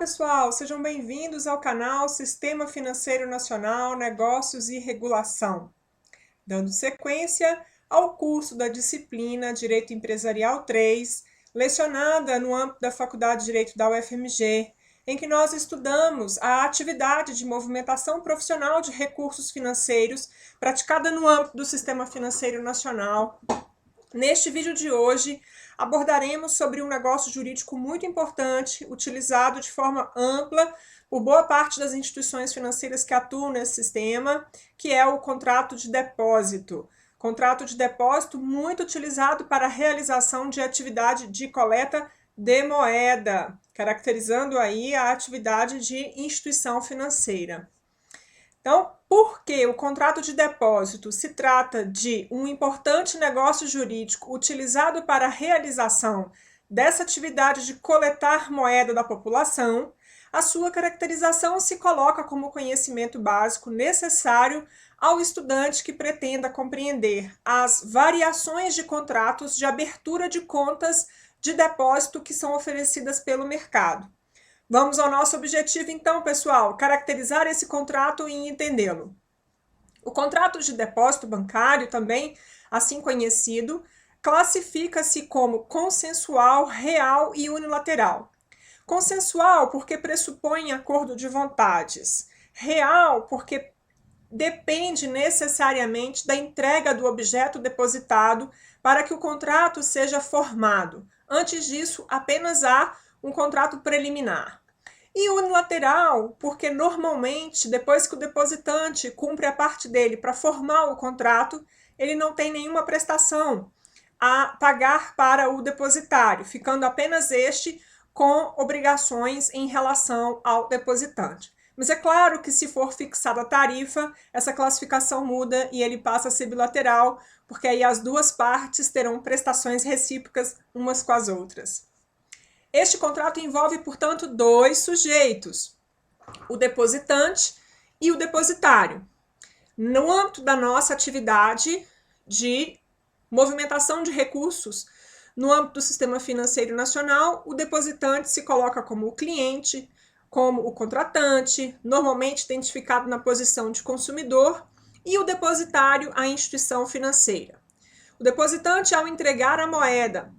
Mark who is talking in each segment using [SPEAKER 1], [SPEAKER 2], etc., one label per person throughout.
[SPEAKER 1] pessoal, sejam bem-vindos ao canal Sistema Financeiro Nacional, Negócios e Regulação. Dando sequência ao curso da disciplina Direito Empresarial 3, lecionada no âmbito da Faculdade de Direito da UFMG, em que nós estudamos a atividade de movimentação profissional de recursos financeiros praticada no âmbito do Sistema Financeiro Nacional. Neste vídeo de hoje, abordaremos sobre um negócio jurídico muito importante, utilizado de forma ampla por boa parte das instituições financeiras que atuam nesse sistema, que é o contrato de depósito. Contrato de depósito muito utilizado para a realização de atividade de coleta de moeda, caracterizando aí a atividade de instituição financeira. Então, porque o contrato de depósito se trata de um importante negócio jurídico utilizado para a realização dessa atividade de coletar moeda da população, a sua caracterização se coloca como conhecimento básico necessário ao estudante que pretenda compreender as variações de contratos de abertura de contas de depósito que são oferecidas pelo mercado. Vamos ao nosso objetivo então, pessoal, caracterizar esse contrato e entendê-lo. O contrato de depósito bancário, também assim conhecido, classifica-se como consensual, real e unilateral. Consensual porque pressupõe acordo de vontades. Real porque depende necessariamente da entrega do objeto depositado para que o contrato seja formado. Antes disso, apenas há um contrato preliminar. E unilateral, porque normalmente, depois que o depositante cumpre a parte dele para formar o contrato, ele não tem nenhuma prestação a pagar para o depositário, ficando apenas este com obrigações em relação ao depositante. Mas é claro que se for fixada a tarifa, essa classificação muda e ele passa a ser bilateral, porque aí as duas partes terão prestações recíprocas umas com as outras. Este contrato envolve, portanto, dois sujeitos, o depositante e o depositário. No âmbito da nossa atividade de movimentação de recursos, no âmbito do Sistema Financeiro Nacional, o depositante se coloca como o cliente, como o contratante, normalmente identificado na posição de consumidor, e o depositário, a instituição financeira. O depositante, ao entregar a moeda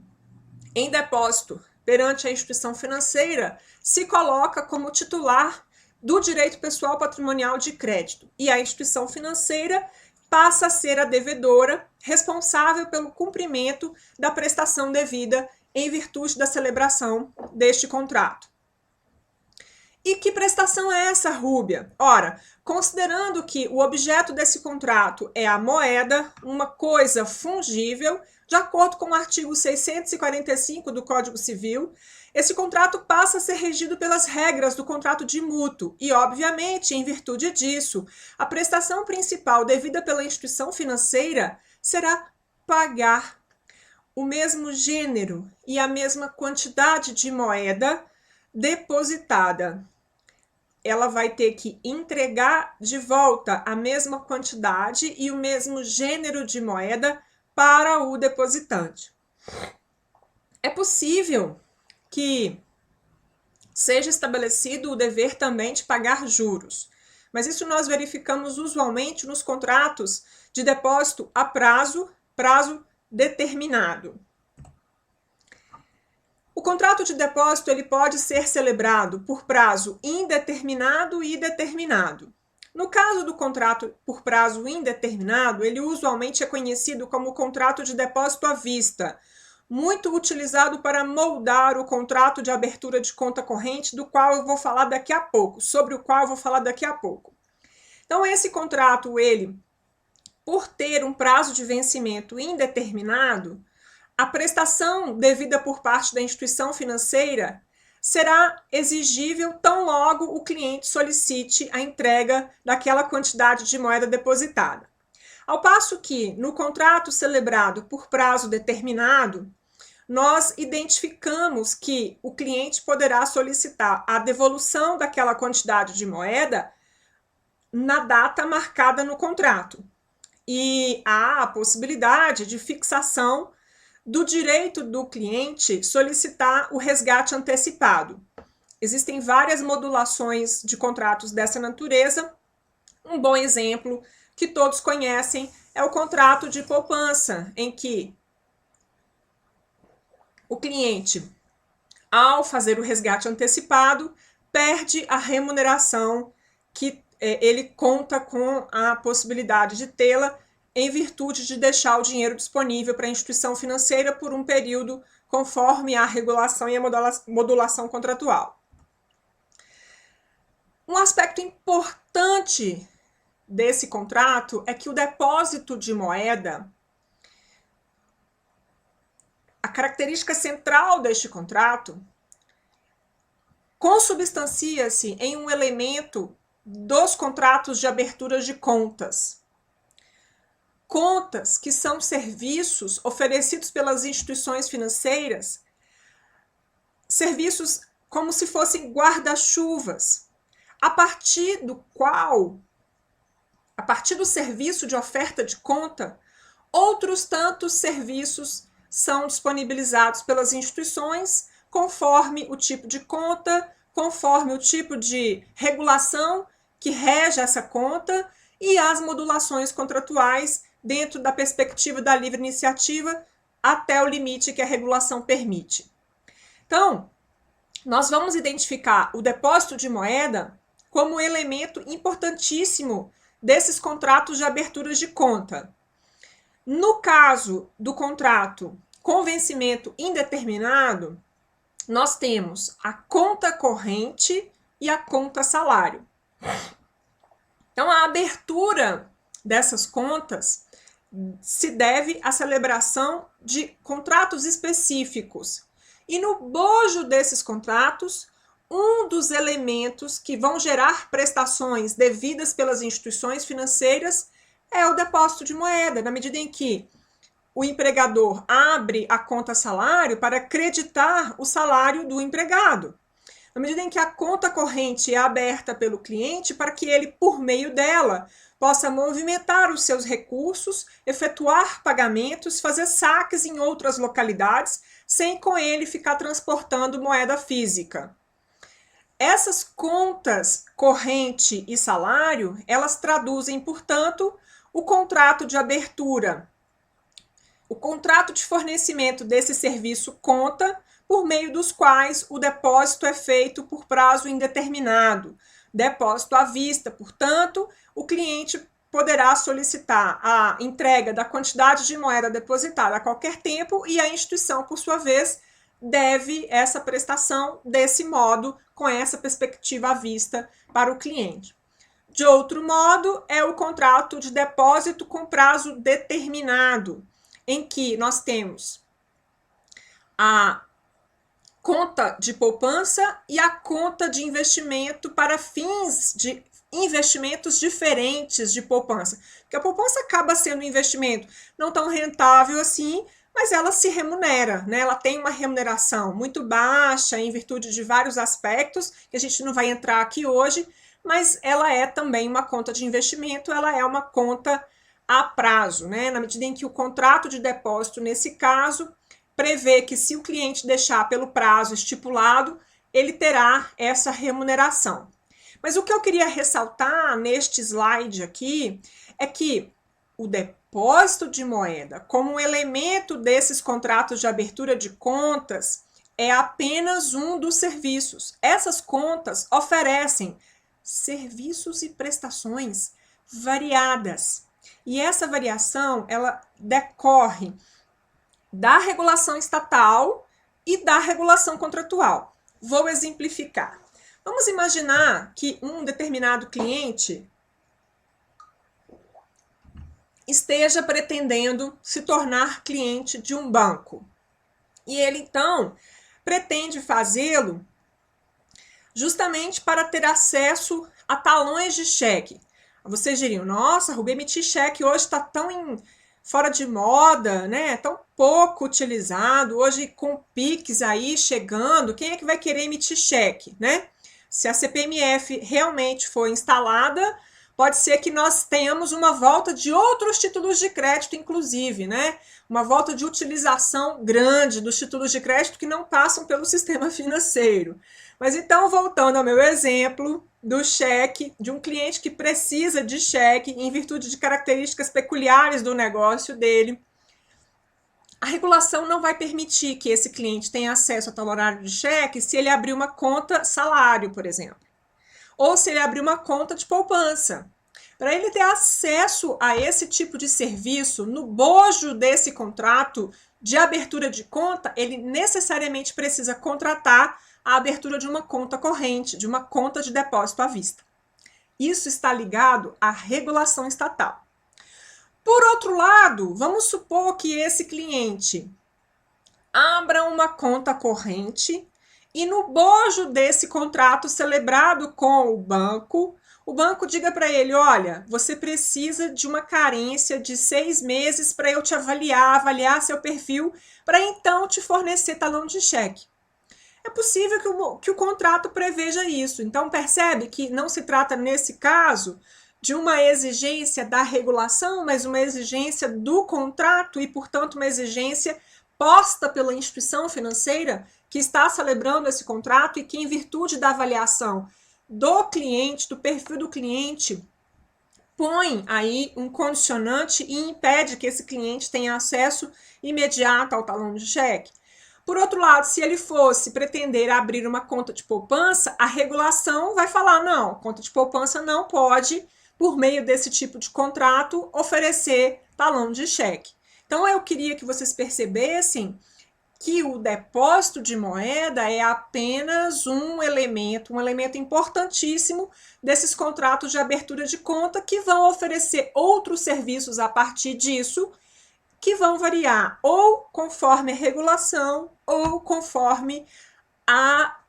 [SPEAKER 1] em depósito perante a instituição financeira, se coloca como titular do direito pessoal patrimonial de crédito e a instituição financeira passa a ser a devedora responsável pelo cumprimento da prestação devida em virtude da celebração deste contrato. E que prestação é essa, Rúbia? Ora, considerando que o objeto desse contrato é a moeda, uma coisa fungível, de acordo com o artigo 645 do Código Civil, esse contrato passa a ser regido pelas regras do contrato de mútuo e, obviamente, em virtude disso, a prestação principal devida pela instituição financeira será pagar o mesmo gênero e a mesma quantidade de moeda depositada. Ela vai ter que entregar de volta a mesma quantidade e o mesmo gênero de moeda para o depositante. É possível que seja estabelecido o dever também de pagar juros, mas isso nós verificamos usualmente nos contratos de depósito a prazo determinado. O contrato de depósito ele pode ser celebrado por prazo indeterminado e determinado. No caso do contrato por prazo indeterminado, ele usualmente é conhecido como contrato de depósito à vista, muito utilizado para moldar o contrato de abertura de conta corrente, do qual eu vou falar daqui a pouco, sobre o qual eu vou falar daqui a pouco. Então, esse contrato, ele, por ter um prazo de vencimento indeterminado, a prestação devida por parte da instituição financeira será exigível tão logo o cliente solicite a entrega daquela quantidade de moeda depositada. Ao passo que, no contrato celebrado por prazo determinado, nós identificamos que o cliente poderá solicitar a devolução daquela quantidade de moeda na data marcada no contrato. E há a possibilidade de fixação do direito do cliente solicitar o resgate antecipado. Existem várias modulações de contratos dessa natureza. Um bom exemplo que todos conhecem é o contrato de poupança, em que o cliente, ao fazer o resgate antecipado, perde a remuneração que ele conta com a possibilidade de tê-la em virtude de deixar o dinheiro disponível para a instituição financeira por um período conforme a regulação e a modulação contratual. Um aspecto importante desse contrato é que o depósito de moeda, a característica central deste contrato, consubstancia-se em um elemento dos contratos de abertura de contas. Contas que são serviços oferecidos pelas instituições financeiras, serviços como se fossem guarda-chuvas, a partir do serviço de oferta de conta, outros tantos serviços são disponibilizados pelas instituições conforme o tipo de conta, conforme o tipo de regulação que rege essa conta e as modulações contratuais dentro da perspectiva da livre iniciativa até o limite que a regulação permite. Então, nós vamos identificar o depósito de moeda como elemento importantíssimo desses contratos de abertura de conta. No caso do contrato com vencimento indeterminado, nós temos a conta corrente e a conta salário. Então, a abertura dessas contas se deve à celebração de contratos específicos. E no bojo desses contratos, um dos elementos que vão gerar prestações devidas pelas instituições financeiras é o depósito de moeda, na medida em que o empregador abre a conta salário para creditar o salário do empregado. Na medida em que a conta corrente é aberta pelo cliente para que ele, por meio dela, possa movimentar os seus recursos, efetuar pagamentos, fazer saques em outras localidades, sem com ele ficar transportando moeda física. Essas contas corrente e salário, elas traduzem, portanto, o contrato de abertura, o contrato de fornecimento desse serviço conta, por meio dos quais o depósito é feito por prazo indeterminado, depósito à vista. Portanto, o cliente poderá solicitar a entrega da quantidade de moeda depositada a qualquer tempo e a instituição, por sua vez, deve essa prestação desse modo, com essa perspectiva à vista para o cliente. De outro modo, é o contrato de depósito com prazo determinado, em que nós temos a conta de poupança e a conta de investimento para fins de investimentos diferentes de poupança. Porque a poupança acaba sendo um investimento não tão rentável assim, mas ela se remunera, né? Ela tem uma remuneração muito baixa em virtude de vários aspectos, que a gente não vai entrar aqui hoje, mas ela é também uma conta de investimento, ela é uma conta a prazo, né? Na medida em que o contrato de depósito, nesse caso, prevê que se o cliente deixar pelo prazo estipulado, ele terá essa remuneração. Mas o que eu queria ressaltar neste slide aqui é que o depósito de moeda, como um elemento desses contratos de abertura de contas, é apenas um dos serviços. Essas contas oferecem serviços e prestações variadas. E essa variação, ela decorre da regulação estatal e da regulação contratual. Vou exemplificar. Vamos imaginar que um determinado cliente esteja pretendendo se tornar cliente de um banco. E ele, então, pretende fazê-lo justamente para ter acesso a talões de cheque. Vocês diriam, nossa, Rubem, emitir cheque hoje está tão fora de moda, né? Tão pouco utilizado. Hoje, com o Pix aí chegando, quem é que vai querer emitir cheque, né? Se a CPMF realmente for instalada, pode ser que nós tenhamos uma volta de outros títulos de crédito, inclusive, né? Uma volta de utilização grande dos títulos de crédito que não passam pelo sistema financeiro. Mas então, voltando ao meu exemplo do cheque, de um cliente que precisa de cheque em virtude de características peculiares do negócio dele, a regulação não vai permitir que esse cliente tenha acesso a tal horário de cheque se ele abrir uma conta salário, por exemplo, ou se ele abrir uma conta de poupança. Para ele ter acesso a esse tipo de serviço, no bojo desse contrato de abertura de conta, ele necessariamente precisa contratar a abertura de uma conta corrente, de uma conta de depósito à vista. Isso está ligado à regulação estatal. Por outro lado, vamos supor que esse cliente abra uma conta corrente e no bojo desse contrato celebrado com o banco diga para ele, olha, você precisa de uma carência de 6 meses para eu te avaliar seu perfil, para então te fornecer talão de cheque. É possível que o contrato preveja isso. Então, percebe que não se trata, nesse caso, de uma exigência da regulação, mas uma exigência do contrato e, portanto, uma exigência posta pela instituição financeira que está celebrando esse contrato e que, em virtude da avaliação do cliente, do perfil do cliente, põe aí um condicionante e impede que esse cliente tenha acesso imediato ao talão de cheque. Por outro lado, se ele fosse pretender abrir uma conta de poupança, a regulação vai falar, não, conta de poupança não pode, por meio desse tipo de contrato, oferecer talão de cheque. Então, eu queria que vocês percebessem que o depósito de moeda é apenas um elemento importantíssimo desses contratos de abertura de conta que vão oferecer outros serviços a partir disso, que vão variar ou conforme a regulação ou conforme a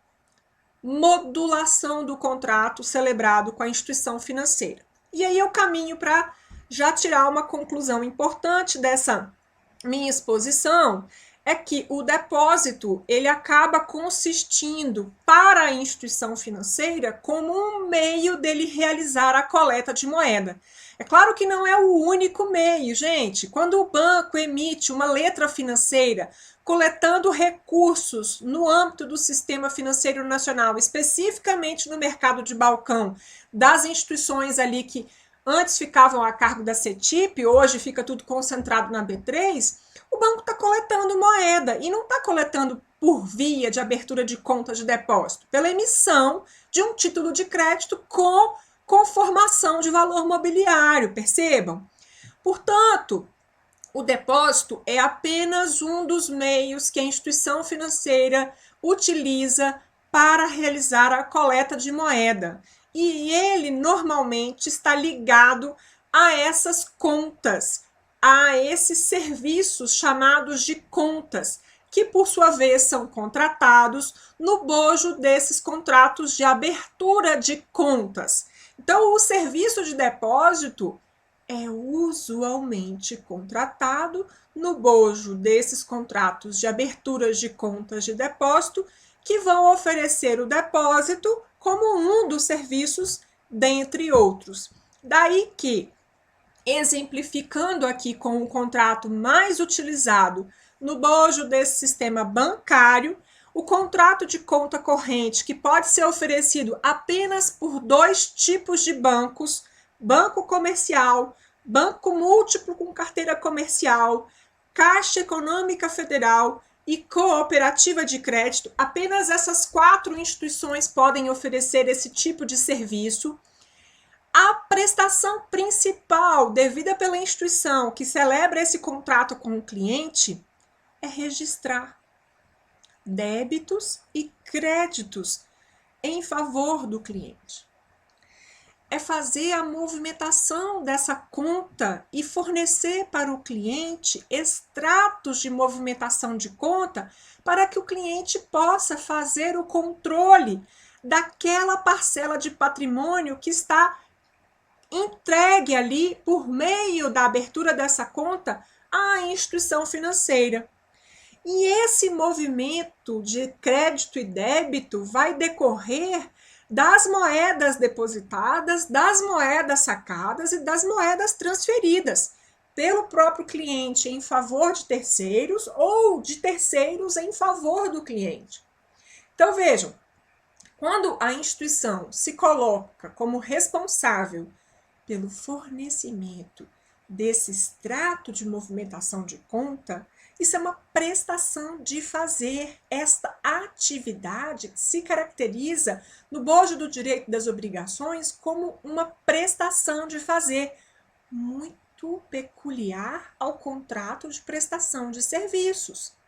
[SPEAKER 1] modulação do contrato celebrado com a instituição financeira. E aí eu caminho para já tirar uma conclusão importante dessa minha exposição, é que o depósito ele acaba consistindo para a instituição financeira como um meio dele realizar a coleta de moeda. É claro que não é o único meio, gente. Quando o banco emite uma letra financeira coletando recursos no âmbito do sistema financeiro nacional, especificamente no mercado de balcão, das instituições ali que antes ficavam a cargo da CETIP, hoje fica tudo concentrado na B3, o banco está coletando moeda e não está coletando por via de abertura de conta de depósito, pela emissão de um título de crédito com conformação de valor mobiliário, percebam? Portanto, o depósito é apenas um dos meios que a instituição financeira utiliza para realizar a coleta de moeda. E ele normalmente está ligado a essas contas, a esses serviços chamados de contas, que por sua vez são contratados no bojo desses contratos de abertura de contas. Então, o serviço de depósito é usualmente contratado no bojo desses contratos de aberturas de contas de depósito, que vão oferecer o depósito como um dos serviços, dentre outros. Daí que, exemplificando aqui com o contrato mais utilizado no bojo desse sistema bancário, o contrato de conta corrente, que pode ser oferecido apenas por 2 tipos de bancos, banco comercial, banco múltiplo com carteira comercial, Caixa Econômica Federal e cooperativa de crédito, apenas essas 4 instituições podem oferecer esse tipo de serviço. A prestação principal devida pela instituição que celebra esse contrato com o cliente é registrar débitos e créditos em favor do cliente. É fazer a movimentação dessa conta e fornecer para o cliente extratos de movimentação de conta para que o cliente possa fazer o controle daquela parcela de patrimônio que está entregue ali por meio da abertura dessa conta à instituição financeira. E esse movimento de crédito e débito vai decorrer das moedas depositadas, das moedas sacadas e das moedas transferidas pelo próprio cliente em favor de terceiros ou de terceiros em favor do cliente. Então, vejam, Quando a instituição se coloca como responsável pelo fornecimento desse extrato de movimentação de conta, isso é uma prestação de fazer. Esta atividade se caracteriza no bojo do direito das obrigações como uma prestação de fazer, muito peculiar ao contrato de prestação de serviços.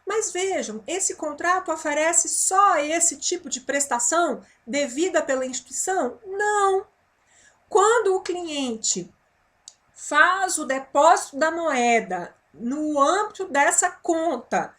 [SPEAKER 1] Mas vejam, esse contrato oferece só esse tipo de prestação devida pela instituição? Não. Quando o cliente faz o depósito da moeda no âmbito dessa conta,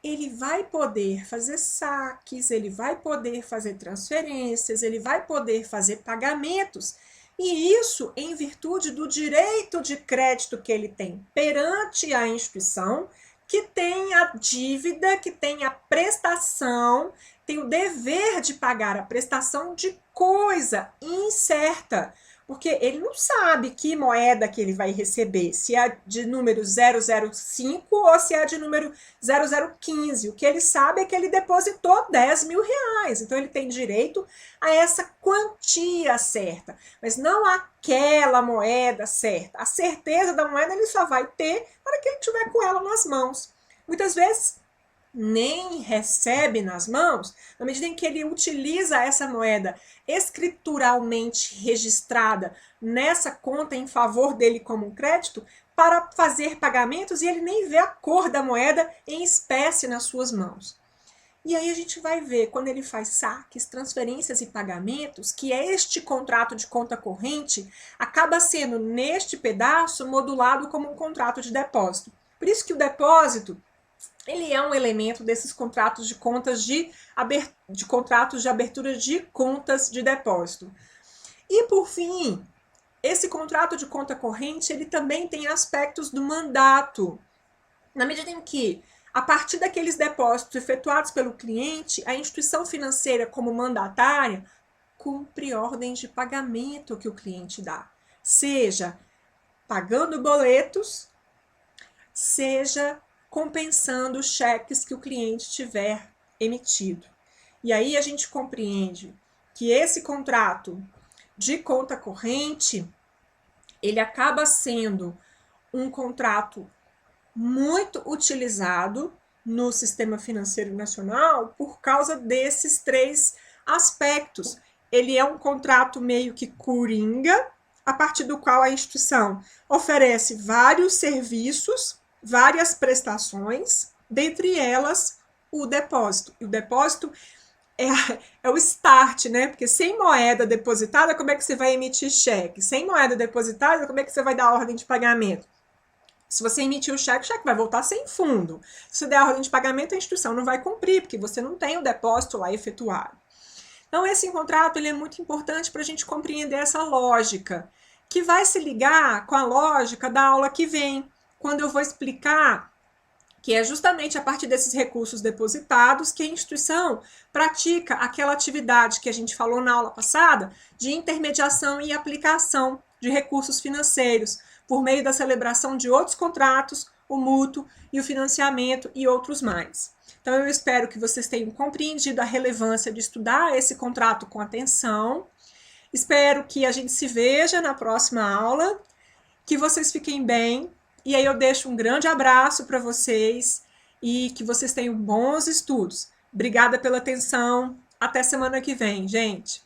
[SPEAKER 1] ele vai poder fazer saques, ele vai poder fazer transferências, ele vai poder fazer pagamentos, e isso em virtude do direito de crédito que ele tem perante a instituição, que tem a dívida, que tem a prestação, tem o dever de pagar a prestação de coisa incerta, porque ele não sabe que moeda que ele vai receber, se é de número 005 ou se é de número 0015. O que ele sabe é que ele depositou 10 mil reais, então ele tem direito a essa quantia certa, mas não aquela moeda certa. A certeza da moeda ele só vai ter para que ele tiver com ela nas mãos. Muitas vezes nem recebe nas mãos, na medida em que ele utiliza essa moeda escrituralmente registrada nessa conta em favor dele como um crédito para fazer pagamentos, e ele nem vê a cor da moeda em espécie nas suas mãos. E aí a gente vai ver, quando ele faz saques, transferências e pagamentos, que este contrato de conta corrente acaba sendo, neste pedaço, modulado como um contrato de depósito. Por isso que o depósito ele é um elemento desses contratos de contas contratos de abertura de contas de depósito. E por fim, esse contrato de conta corrente, ele também tem aspectos do mandato. Na medida em que, a partir daqueles depósitos efetuados pelo cliente, a instituição financeira, como mandatária, cumpre ordens de pagamento que o cliente dá. Seja pagando boletos, seja compensando os cheques que o cliente tiver emitido. E aí a gente compreende que esse contrato de conta corrente, ele acaba sendo um contrato muito utilizado no sistema financeiro nacional por causa desses três aspectos. Ele é um contrato meio que coringa, a partir do qual a instituição oferece vários serviços, várias prestações, dentre elas o depósito. E o depósito é o start, né? Porque sem moeda depositada, como é que você vai emitir cheque? Sem moeda depositada, como é que você vai dar ordem de pagamento? Se você emitir o cheque vai voltar sem fundo. Se você der a ordem de pagamento, a instituição não vai cumprir, porque você não tem o depósito lá efetuado. Então, esse contrato ele é muito importante para a gente compreender essa lógica, que vai se ligar com a lógica da aula que vem, quando eu vou explicar que é justamente a partir desses recursos depositados que a instituição pratica aquela atividade que a gente falou na aula passada, de intermediação e aplicação de recursos financeiros, por meio da celebração de outros contratos, o mútuo e o financiamento e outros mais. Então, eu espero que vocês tenham compreendido a relevância de estudar esse contrato com atenção. Espero que a gente se veja na próxima aula, que vocês fiquem bem. E aí eu deixo um grande abraço para vocês e que vocês tenham bons estudos. Obrigada pela atenção. Até semana que vem, gente.